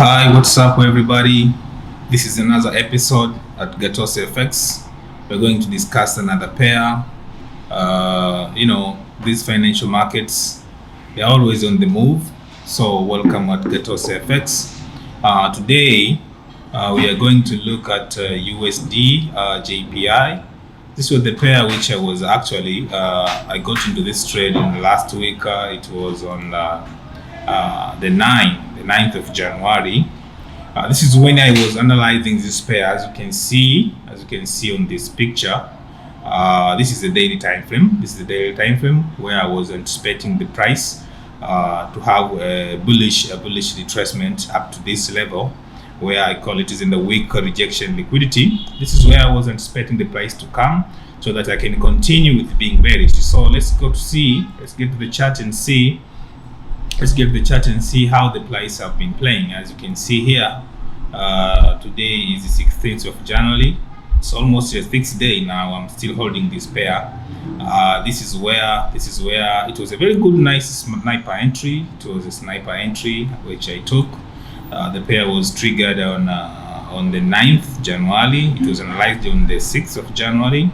Hi, what's up, everybody? This is another episode at Gatos FX. We're going to discuss another pair. These financial markets, they're always on the move. So, welcome at Gatos FX. Today, we are going to look at USD JPI. This was the pair which I was actually, I got into this trade in last week. It was on the 9th of January. This is when I was analyzing this pair. As you can see on this picture, this is the daily time frame. This is the daily time frame where I was anticipating the price to have a bullish retracement up to this level, where I call it is in the weak rejection liquidity. This is where I was anticipating the price to come, so that I can continue with being bearish. So let's get to the chart and see. Let's get the chart and see how the price have been playing. As you can see here, today is the 16th of January. It's almost a fixed day now. I'm still holding this pair. This is where it was a very good, nice sniper entry. It was a sniper entry which I took. The pair was triggered on the 9th January. It was analyzed on the 6th of January.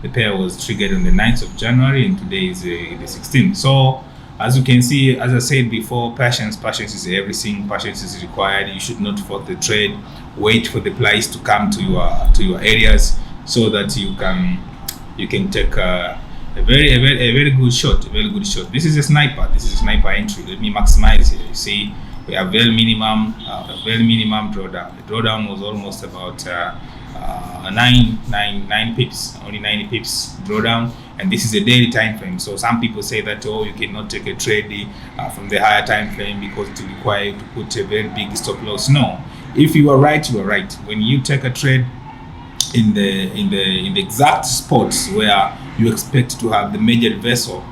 The pair was triggered on the 9th of January, and today is the 16th. So, as you can see, as I said before, patience is everything. Patience is required. You should not force the trade. Wait for the price to come to your areas, so that you can take a very good shot. This is a sniper. This is a sniper entry. Let me maximize here. You see, we have very minimum drawdown. The drawdown was almost about 9 pips, only 90 pips drawdown, and this is a daily time frame. So some people say that, oh, you cannot take a trade from the higher time frame because it will require you to put a very big stop loss. No, if you are right, you are right. When you take a trade in the exact spots where you expect to have the major reversal,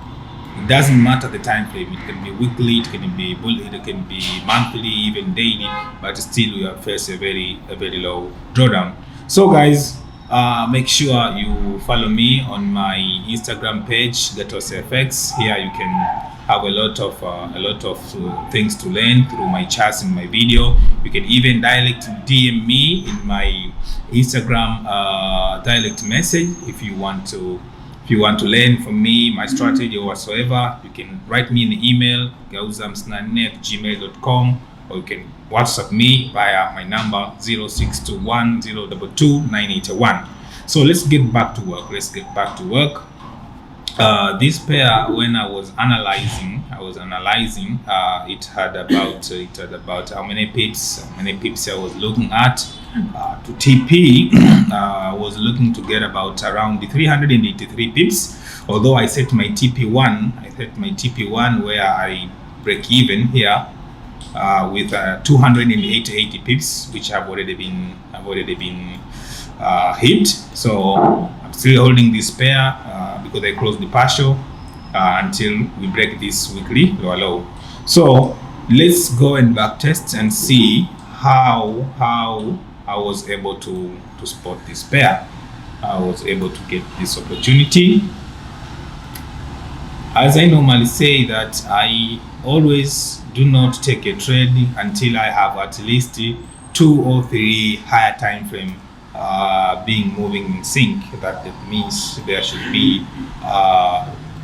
it doesn't matter the time frame. It can be weekly, it can be monthly, even daily, but still you have faced a very low drawdown. So guys, make sure you follow me on my Instagram page, Gatos FX. Here you can have a lot of things to learn through my charts and my video. You can even DM me in my Instagram direct message if you want to learn from me, my strategy or whatsoever. You can write me an email, gauzamsnane@gmail.com, or you can WhatsApp me via my number 0621 022 981. So let's get back to work. This pair, when I was analyzing, it had about how many pips I was looking at. To TP, I was looking to get about around the 383 pips. Although I set my TP1, where I break even here with 280 pips, which have already been hit. So I'm still holding this pair because I closed the partial until we break this weekly lower low. So let's go and back test and see how I was able to spot this pair. I was able to get this opportunity. As I normally say, that I always do not take a trade until I have at least 2 or 3 higher time frame moving in sync. That means there should be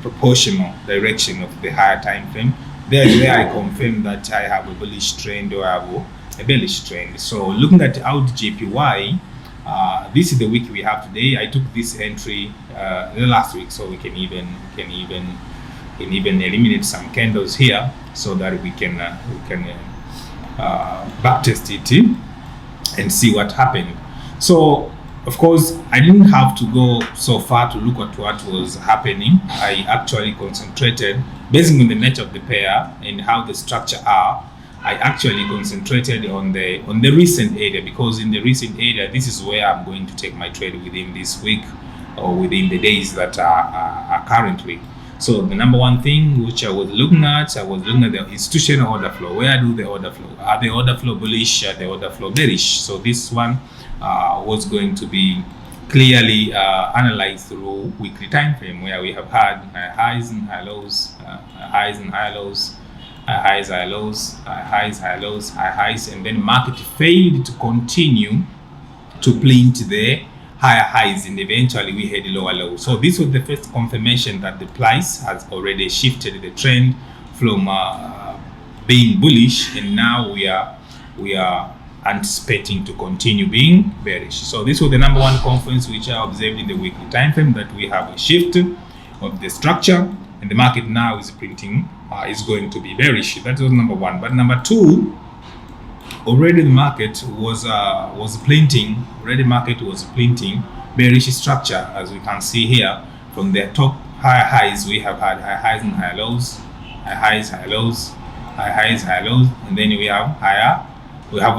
proportional direction of the higher time frame. There's where I confirm that I have a bullish trend or I have a bearish trend. So looking at Audjpy, this is the week we have today. I took this entry last week, so we can even eliminate some candles here, so that we can backtest it and see what happened. So of course, I didn't have to go so far to look at what was happening. I actually concentrated, based on the nature of the pair and how the structure are. I actually concentrated on the recent area, because in the recent area, this is where I'm going to take my trade within this week or within the days that are currently. So the number one thing which I was looking at the institutional order flow. Where do the order flow? Are the order flow bullish? Are the order flow bearish? So this one was going to be clearly analyzed through weekly time frame, where we have had highs and high lows, high highs, high lows, high highs, high lows, high highs, and then market failed to continue to print the higher highs, and eventually we had lower lows. So this was the first confirmation that the price has already shifted the trend from being bullish, and now we are anticipating to continue being bearish. So this was the number one conference which I observed in the weekly time frame, that we have a shift of the structure, and the market now is printing is going to be bearish. That was number one. But number two, already the market was printing. Already market was printing bearish structure, as we can see here. From the top high highs, we have had high highs and high lows, high highs, high lows, high highs, high lows, and then we have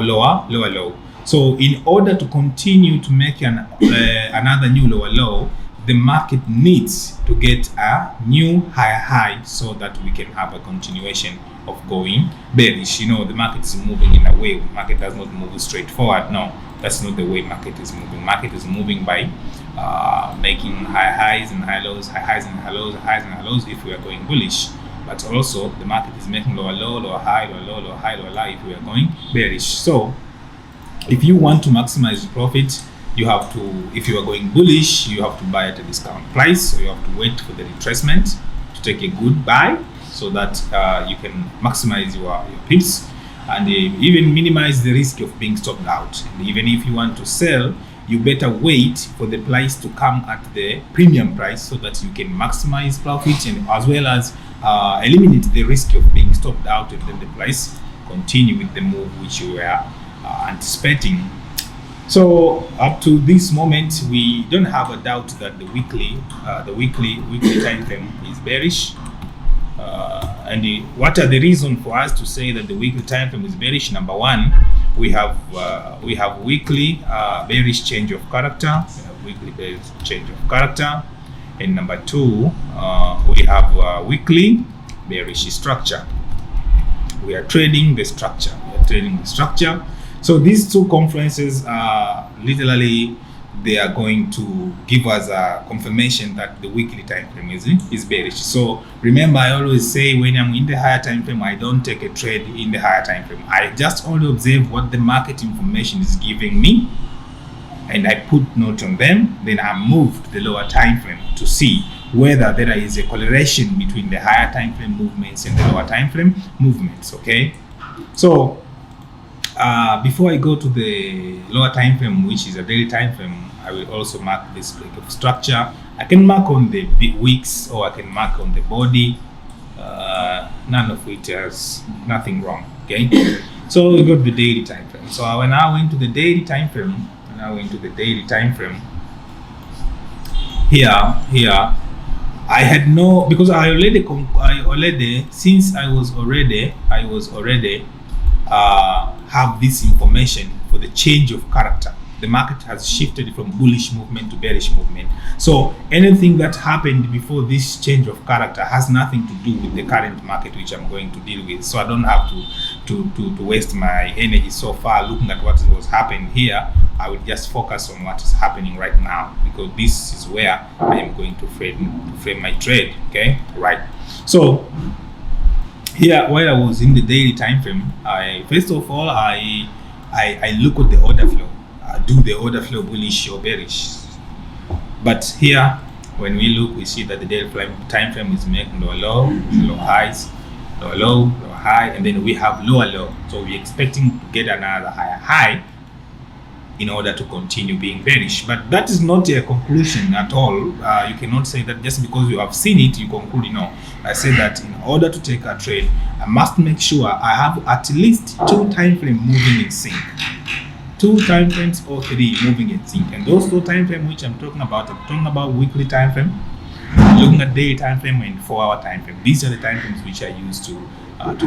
lower low. So in order to continue to make another new lower low, the market needs to get a new higher high so that we can have a continuation of going bearish. You know, the market is moving in a way. The market does not move straight forward. No, that's not the way market is moving. Market is moving by making high highs and high lows, high highs and high lows, high highs and high lows if we are going bullish. But also the market is making lower low, lower high, lower low, lower high, lower low if we are going bearish. So if you want to maximize the profit, you have to, if you are going bullish, you have to buy at a discount price. So you have to wait for the retracement to take a good buy, so that you can maximize your pips and even minimize the risk of being stopped out. And even if you want to sell, you better wait for the price to come at the premium price, so that you can maximize profit, and as well as eliminate the risk of being stopped out, and then the price continue with the move which you were anticipating. So up to this moment, we don't have a doubt that the weekly time frame is bearish. And what are the reasons for us to say that the weekly time frame is bearish? Number one, we have weekly bearish change of character. And number two, we have weekly bearish structure. We are trading the structure. So these two conferences are literally, they are going to give us a confirmation that the weekly time frame is bearish. So remember, I always say when I'm in the higher time frame, I don't take a trade in the higher time frame. I just only observe what the market information is giving me, and I put note on them. Then I move to the lower time frame to see whether there is a correlation between the higher time frame movements and the lower time frame movements. Okay, so before I go to the lower time frame, which is a daily time frame, I will also mark this break of structure. I can mark on the wicks, or I can mark on the body. None of it has nothing wrong. Okay, so we go to the daily time frame. So when I went to the daily time frame, here I had no, because I already since I was already have this information for the change of character. The market has shifted from bullish movement to bearish movement. So anything that happened before this change of character has nothing to do with the current market which I'm going to deal with. So I don't have to waste my energy so far looking at what was happening here. I will just focus on what is happening right now, because this is where I am going to frame my trade. Okay, right. So here, while I was in the daily time frame, first of all I look at the order flow. Do the order flow bullish or bearish? But here, when we look, we see that the daily time frame is making lower low, low highs, lower low, lower high, and then we have lower low. So we're expecting to get another higher high in order to continue being bearish. But that is not a conclusion at all. You cannot say that just because you have seen it, you conclude. No, I say that in order to take a trade, I must make sure I have at least 2 time frames moving in sync. 2 time frames or 3 moving in sync. And those 2 time frames which I'm talking about weekly time frame, looking at daily time frame, and 4-hour time frame. These are the time frames which I use to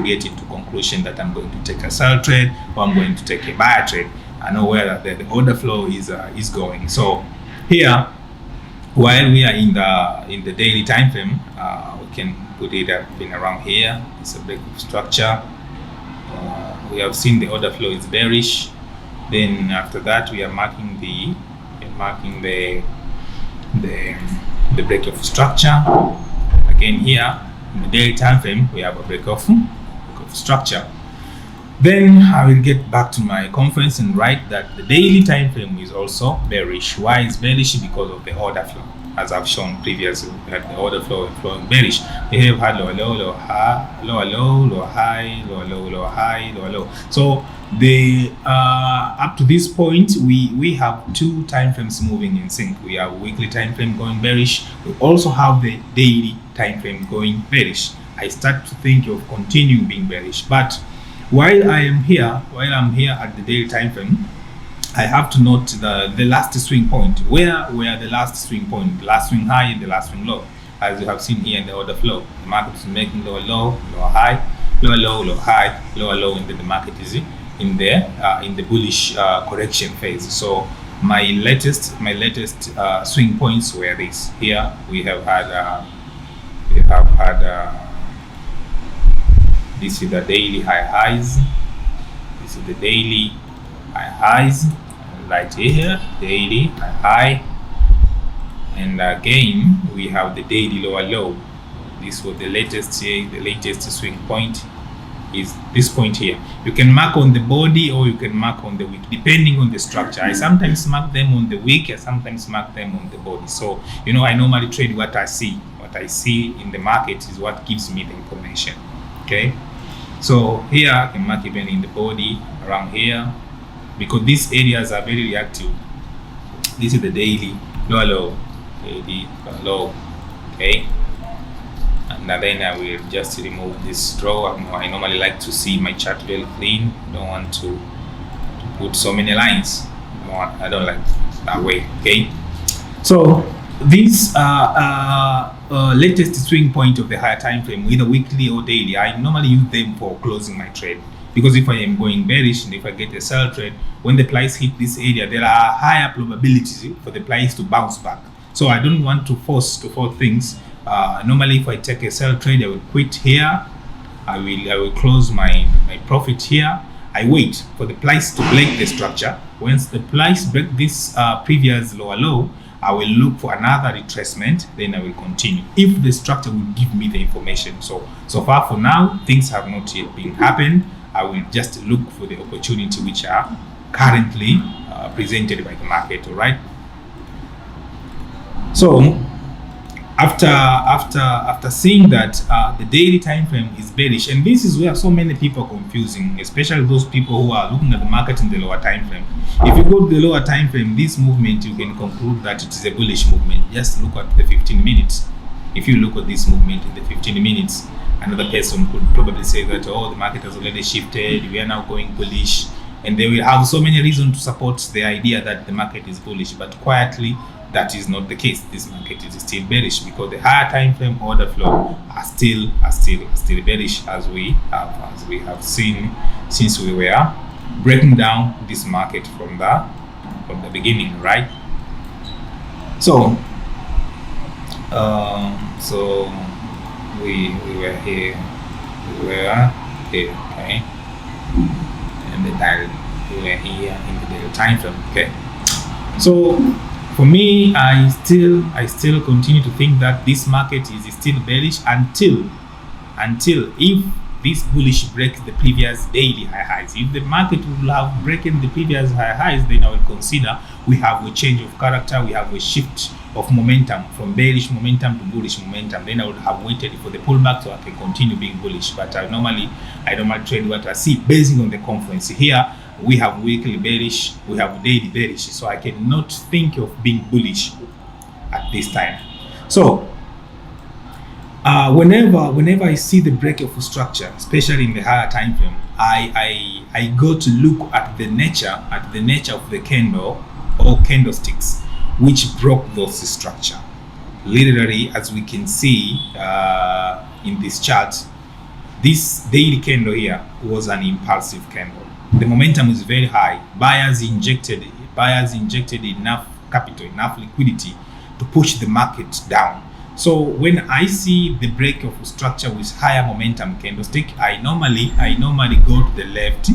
get into conclusion that I'm going to take a sell trade or I'm going to take a buy trade. I know where the order flow is going. So here, while we are in the daily time frame, we can put it up in around here. It's a break of structure. We have seen the order flow is bearish. Then after that, we are marking the break of structure. Again here in the daily time frame, we have a break of structure. Then I will get back to my conference and write that the daily time frame is also bearish. Why is bearish? Because of the order flow. As I've shown previously, that the order flow is flowing bearish. They have had lower low, lower high, lower low, lower high, lower low, lower high, lower low. So the up to this point, we have two time frames moving in sync. We have weekly time frame going bearish. We also have the daily time frame going bearish. I start to think of continuing being bearish, but while I'm here at the daily time frame, I have to note the last swing point. Where the last swing point, the last swing high and the last swing low. As you have seen here in the order flow, the market is making lower low, lower high, lower low, lower high, lower low, and then the market is in the bullish correction phase. So my latest swing points were this. Here we have had this is the daily high highs. This is the daily high highs. Right here, daily high. And again, we have the daily lower low. This was the latest swing point is this point here. You can mark on the body or you can mark on the wick, depending on the structure. I sometimes mark them on the wick, I sometimes mark them on the body. So, I normally trade what I see. What I see in the market is what gives me the information. Okay. So here I can mark even in the body around here, because these areas are very reactive. This is the daily lower low, daily lower low. Okay. And then I will just remove this draw. I normally like to see my chart very clean. I don't want to put so many lines. I don't like that way. Okay. So these latest swing point of the higher time frame, either weekly or daily, I normally use them for closing my trade. Because if I am going bearish and if I get a sell trade, when the price hit this area, there are higher probabilities for the price to bounce back. So I don't want to force things. Normally, if I take a sell trade, I will quit here. I will close my profit here. I wait for the price to break the structure. Once the price break this previous lower low, I will look for another retracement, then I will continue if the structure will give me the information. So far for now, things have not yet been happened. I will just look for the opportunity which are currently presented by the market. All right. So after seeing that the daily time frame is bearish, and this is where so many people are confusing, especially those people who are looking at the market in the lower time frame. If you go to the lower time frame, this movement, you can conclude that it is a bullish movement. Just look at the 15 minutes. If you look at this movement in the 15 minutes, another person could probably say that, oh, the market has already shifted, we are now going bullish, and they will have so many reasons to support the idea that the market is bullish. But quietly, that is not the case. This market is still bearish because the higher time frame order flow are still bearish, as we have seen since we were breaking down this market from the beginning, right? So we were here, okay, and we were here in the daily time frame, okay. So for me, I still continue to think that this market is still bearish until if this bullish breaks the previous daily high highs. If the market will have broken the previous high highs, then I will consider we have a change of character, we have a shift of momentum from bearish momentum to bullish momentum. Then I would have waited for the pullback so I can continue being bullish. But I normally trade what I see based on the conference. Here we have weekly bearish, we have daily bearish, so I cannot think of being bullish at this time. So whenever I see the break of structure, especially in the higher time frame, I go to look at the nature of the candle or candlesticks which broke those structure. Literally, as we can see in this chart, this daily candle here was an impulsive candle. The momentum is very high. Buyers injected enough capital, enough liquidity to push the market down. So when I see the break of structure with higher momentum candlestick, I normally go to the left.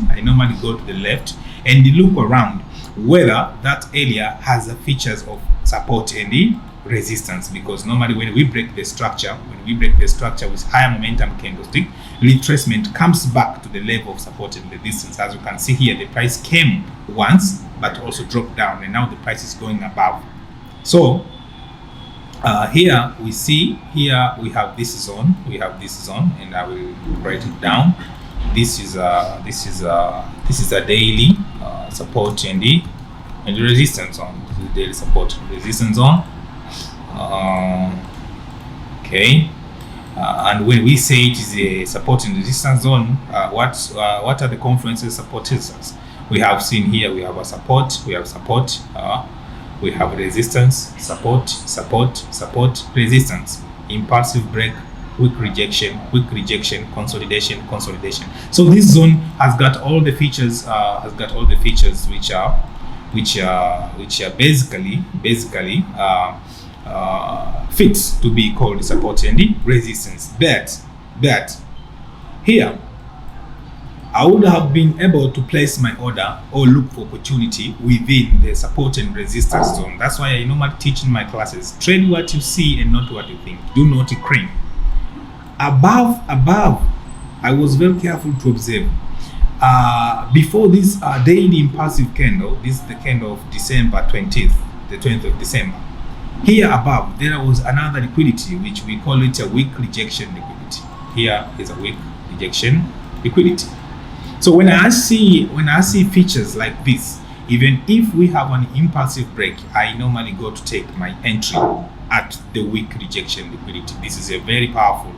And look around whether that area has the features of support and the resistance, because normally when we break the structure, with higher momentum candlestick, retracement comes back to the level of support and resistance. As you can see here, the price came once but also dropped down, and now the price is going above. So here we see, here we have this zone, and I will write it down. This is a daily support and the resistance zone. This is the daily support and resistance zone. Okay, and when we say it is a support and resistance zone, what are the confluences support resistance? We have seen here, we have a support, we have resistance, support, resistance, impulsive break, weak rejection, consolidation. So this zone has got all the features, which are basically fits to be called support and resistance. But here I would have been able to place my order or look for opportunity within the support and resistance zone. That's why I normally teach in my classes: trade what you see and not what you think. Do not cream. Above, I was very careful to observe. Before this daily impulsive candle, this is the candle of December 20th, the 20th of December. Here above, there was another liquidity, which we call it a weak rejection liquidity. Here is a weak rejection liquidity. So when I see features like this, even if we have an impulsive break, I normally go to take my entry at the weak rejection liquidity. This is a very powerful,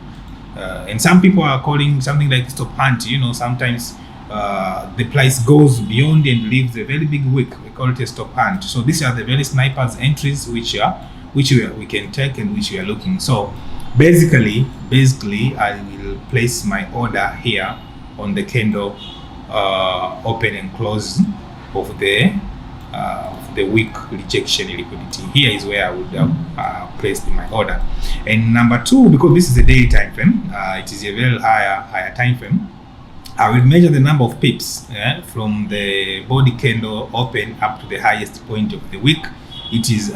and some people are calling something like stop hunt. Sometimes the price goes beyond and leaves a very big wick. We call it a stop hunt. So these are the very snipers entries which we can take and which we are looking. So basically I will place my order here on the candle open and close of the weak rejection liquidity. Here is where I would have placed my order. And number two, because this is a daily time frame, it is a very higher time frame, I will measure the number of pips from the body candle open up to the highest point of the week. It is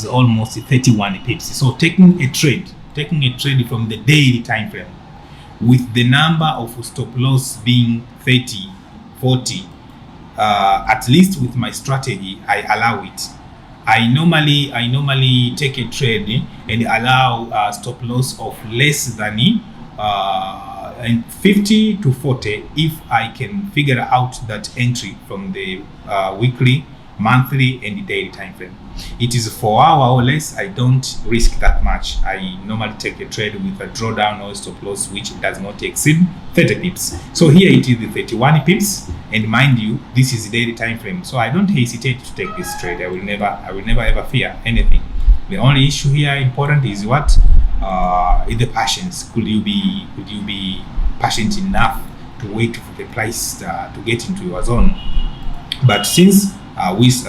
almost 31 pips. So taking a trade from the daily time frame with the number of stop loss being 30, 40, at least with my strategy, I allow it. I normally take a trade and allow stop loss of less than 50 to 40 if I can figure out that entry from the weekly, monthly, and daily time frame. It is 4 hour or less, I don't risk that much. I normally take a trade with a drawdown or stop loss which does not exceed 30 pips. So here it is the 31 pips, and mind you, this is daily time frame, so I don't hesitate to take this trade. I will never ever fear anything. The only issue here important is what is the patience. Could you be patient enough to wait for the price to get into your zone? But since with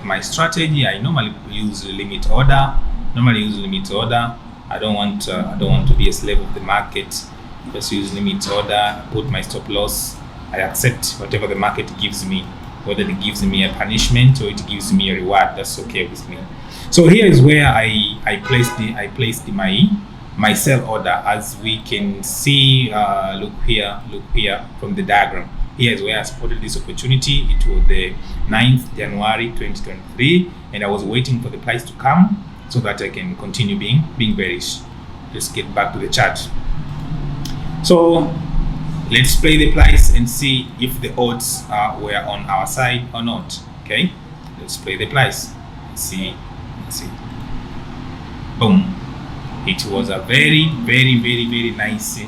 my strategy, I normally use limit order. I don't want to be a slave of the market. Just use limit order, put my stop loss. I accept whatever the market gives me, whether it gives me a punishment or it gives me a reward. That's okay with me. So here is where I placed my sell order. As we can see, look here from the diagram. Here is where I spotted this opportunity. It was the 9th January 2023, and I was waiting for the price to come so that I can continue being bearish. Let's get back to the chart. So let's play the price and see if the odds were on our side or not. Okay, let's play the price. Let's see. Boom. It was a very nice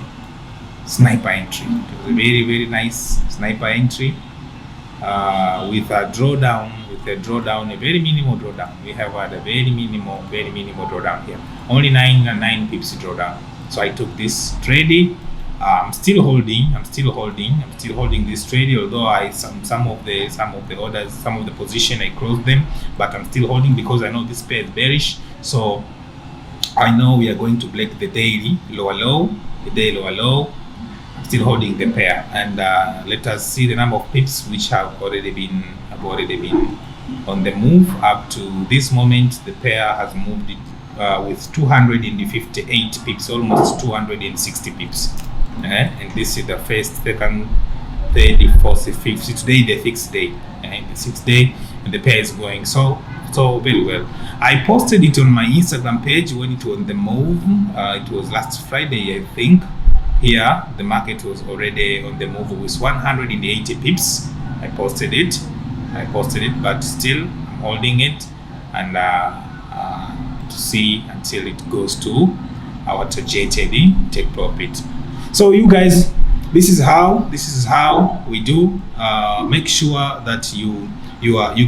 sniper entry. It was a very nice sniper entry with a drawdown, a very minimal drawdown. We have had a very minimal drawdown here. Only 9 pips drawdown. So I took this trade. I'm still holding this trade, although some of the orders, some of the position I closed them, but I'm still holding because I know this pair is bearish. So I know we are going to break the daily lower low. I'm still holding the pair, and let us see the number of pips which have already been on the move. Up to this moment, the pair has moved it with 258 pips, almost 260 pips. And this is the first, second, third, fourth, fifth. Today the sixth day, the sixth day, and the pair is going so very well. I posted it on my Instagram page when it was on the move. It was last Friday, I think. Here the market was already on the move with 180 pips. I posted it, but still I'm holding it and to see until it goes to our trajectory, take profit. So you guys, this is how we do. Make sure that you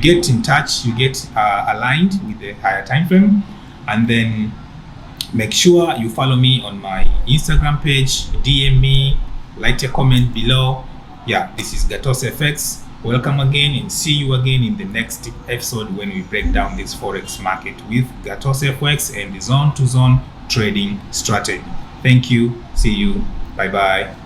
get in touch, you get aligned with the higher time frame, and then make sure you follow me on my Instagram page, DM me, write a comment below. Yeah, this is Gatos FX. Welcome again, and see you again in the next episode when we break down this forex market with Gatos FX and the zone to zone trading strategy. Thank you. See you. Bye bye.